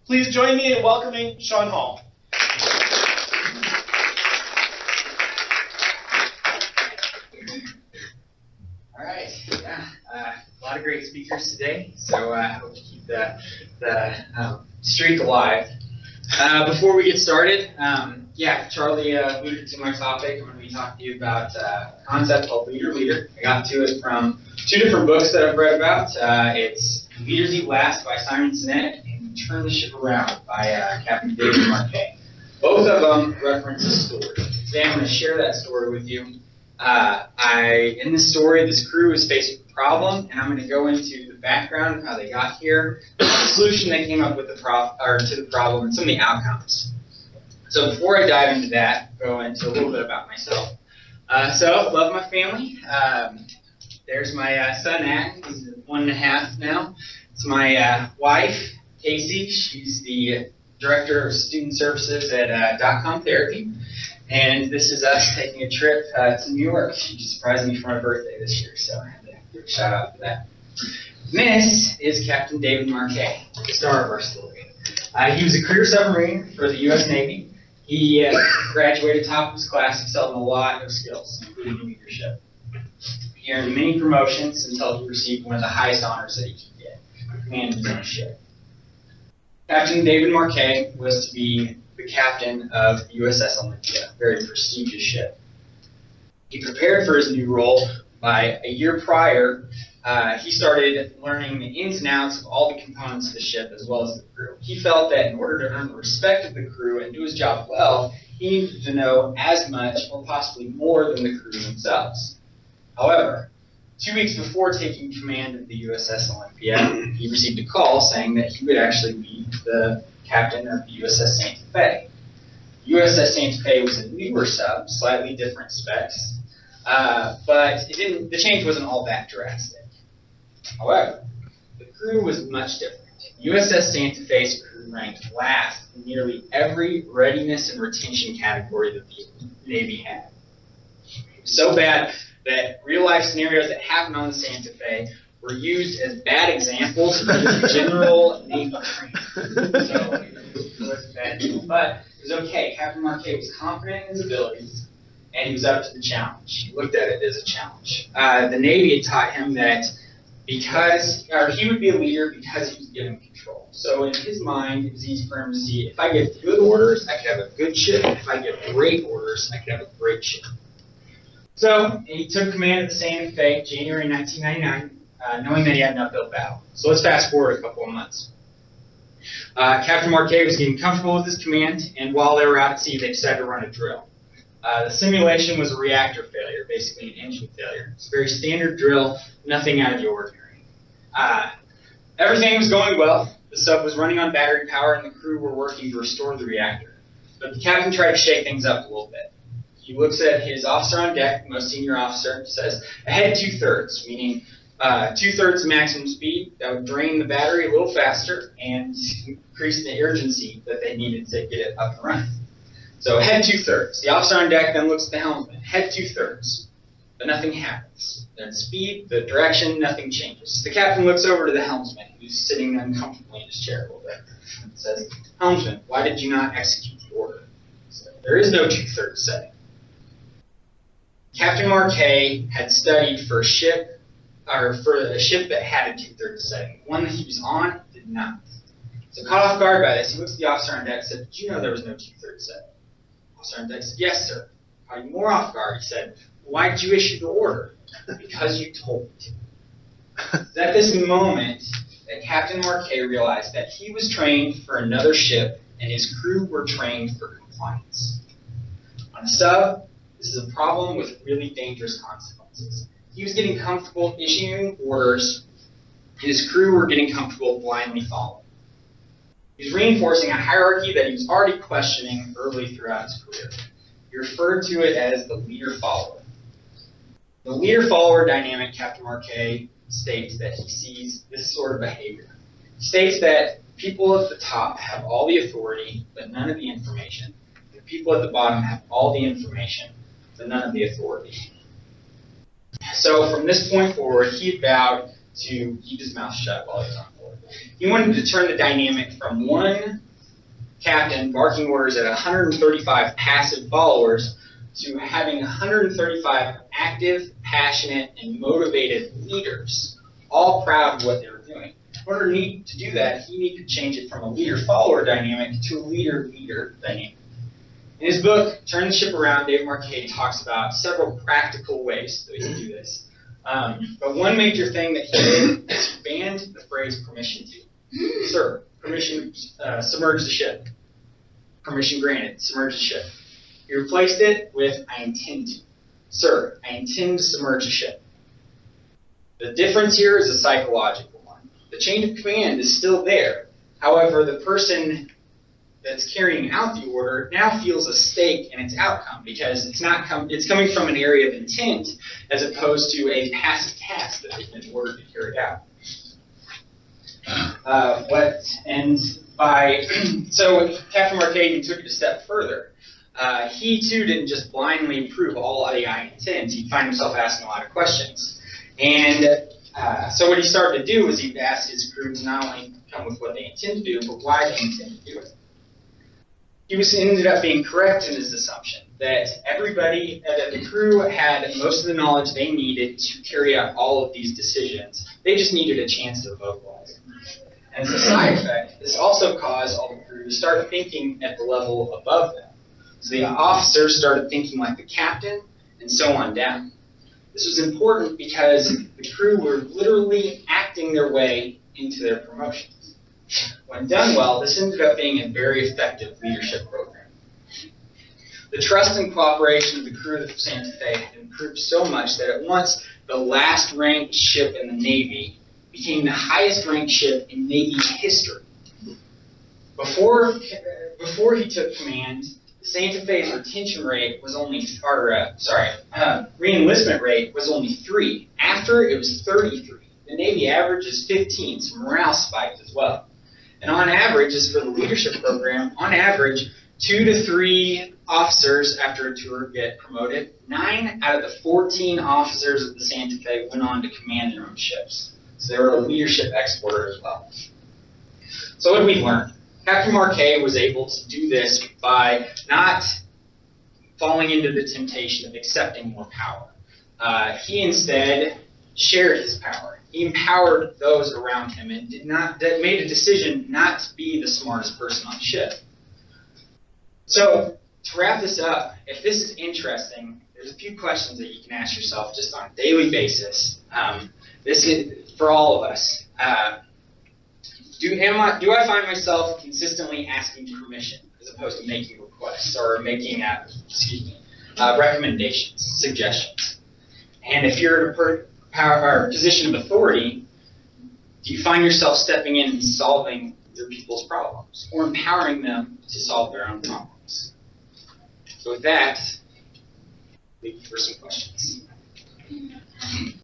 Please join me in welcoming Sean Hall. All right, a lot of great speakers today, so I hope to keep the streak alive. Before we get started, Charlie alluded to my topic. I'm going to be talking to you about a concept called Leader. I got to it from two different books that I've read about. It's Leaders Eat Last by Sinek and Turn the Ship Around by Captain David Marquet. Both of them reference a story. Today I'm going to share that story with you. In this story, this crew is faced with a problem, and I'm going to go into the background of how they got here, the solution they came up with to the problem, and some of the outcomes. So before I dive into that, go into a little bit about myself. Love my family. There's my son, Ack. He's 1.5 now. It's my wife, Casey. She's the director of student services at .com Therapy. And this is us taking a trip to New York. She surprised me for my birthday this year, so I had to give a shout out for that. This is Captain David Marquet, the star of our story. He was a career submarine for the U.S. Navy. He graduated top of his class, excelled in a lot of skills, including leadership. He earned many promotions until he received one of the highest honors that he could get, command of his own ship. Captain David Marquet was to be the captain of the USS Olympia, a very prestigious ship. He prepared for his new role by a year prior. He started learning the ins and outs of all the components of the ship as well as the crew. He felt that in order to earn the respect of the crew and do his job well, he needed to know as much or possibly more than the crew themselves. However, 2 weeks before taking command of the USS Olympia, he received a call saying that he would actually be the captain of the USS Santa Fe. USS Santa Fe was a newer sub, slightly different specs, but the change wasn't all that drastic. However, the crew was much different. USS Santa Fe's crew ranked last in nearly every readiness and retention category that the Navy had. It was so bad that real-life scenarios that happened on the Santa Fe were used as bad examples for the general Navy training. So it was a bad deal. But it was okay. Captain Marquet was confident in his abilities, and he was up to the challenge. He looked at it as a challenge. The Navy had taught him that he would be a leader because he was given control. So in his mind, it was easy for him to see, if I give good orders, I could have a good ship. If I give great orders, I could have a great ship. So he took command of the Santa Fe, January 1999, knowing that he had an uphill battle. So let's fast forward a couple of months. Captain Marquet was getting comfortable with his command, and while they were out at sea, they decided to run a drill. The simulation was a reactor failure, basically an engine failure. It's a very standard drill, nothing out of the ordinary. Everything was going well. The sub was running on battery power, and the crew were working to restore the reactor. But the captain tried to shake things up a little bit. He looks at his officer on deck, the most senior officer, says, ahead 2/3, meaning 2/3 maximum speed. That would drain the battery a little faster and increase the urgency that they needed to get it up and running. So head 2/3. The officer on deck then looks at the helmsman, head 2/3. But nothing happens. The speed, the direction, nothing changes. The captain looks over to the helmsman, who's sitting uncomfortably in his chair a little bit, and says, helmsman, why did you not execute the order? So, there is no 2/3 setting. Captain Marquet had studied for a ship that had a 2/3 setting. The one that he was on did not. So caught off guard by this, he looks at the officer on deck and said, did you know there was no 2/3 setting? The officer on deck said, yes, sir. Caught him more off guard, he said, why did you issue the order? Because you told me to. It's at this moment that Captain Marquet realized that he was trained for another ship and his crew were trained for compliance. On a sub, this is a problem with really dangerous consequences. He was getting comfortable issuing orders, his crew were getting comfortable blindly following. He was reinforcing a hierarchy that he was already questioning early throughout his career. He referred to it as the leader-follower. The leader-follower dynamic, Captain Marquet states that he sees this sort of behavior. He states that people at the top have all the authority, but none of the information. The people at the bottom have all the information, but none of the authority. So from this point forward, he vowed to keep his mouth shut while he was on board. He wanted to turn the dynamic from one captain barking orders at 135 passive followers to having 135 active, passionate, and motivated leaders, all proud of what they were doing. In order to do that, he needed to change it from a leader-follower dynamic to a leader-leader dynamic. In his book, Turn the Ship Around, David Marquet talks about several practical ways that we can do this. But one major thing that he did is he banned the phrase permission to. Sir, permission, submerge the ship. Permission granted, submerge the ship. He replaced it with I intend to. Sir, I intend to submerge the ship. The difference here is a psychological one. The chain of command is still there. However, the person that's carrying out the order now feels a stake in its outcome because it's coming from an area of intent as opposed to a passive task that has been ordered to carry out. So Captain Marquet took it a step further. He too didn't just blindly approve all the I intend. He'd find himself asking a lot of questions. And so what he started to do was he'd ask his crew to not only come with what they intend to do, but why they intend to do it. He ended up being correct in his assumption that that the crew had most of the knowledge they needed to carry out all of these decisions. They just needed a chance to vocalize. And as a side effect, this also caused all the crew to start thinking at the level above them. So the officers started thinking like the captain, and so on down. This was important because the crew were literally acting their way into their promotions. When done well, this ended up being a very effective leadership program. The trust and cooperation of the crew of the Santa Fe had improved so much that at once the last ranked ship in the Navy became the highest ranked ship in Navy history. Before he took command, the Santa Fe's retention rate was re-enlistment rate was only 3. After, it was 33. The Navy average is 15, so morale spiked as well. And on average, as for the leadership program, on average, 2 to 3 officers after a tour get promoted. 9 out of the 14 officers of the Santa Fe went on to command their own ships. So they were a leadership exporter as well. So what did we learn? Captain Marquet was able to do this by not falling into the temptation of accepting more power. He instead shared his power. He empowered those around him and made a decision not to be the smartest person on ship. So to wrap this up, if this is interesting, there's a few questions that you can ask yourself just on a daily basis. This is for all of us. Do I find myself consistently asking permission as opposed to making requests or making recommendations, suggestions? And if you're in a position of authority, do you find yourself stepping in and solving other people's problems or empowering them to solve their own problems? So with that, leave for some questions.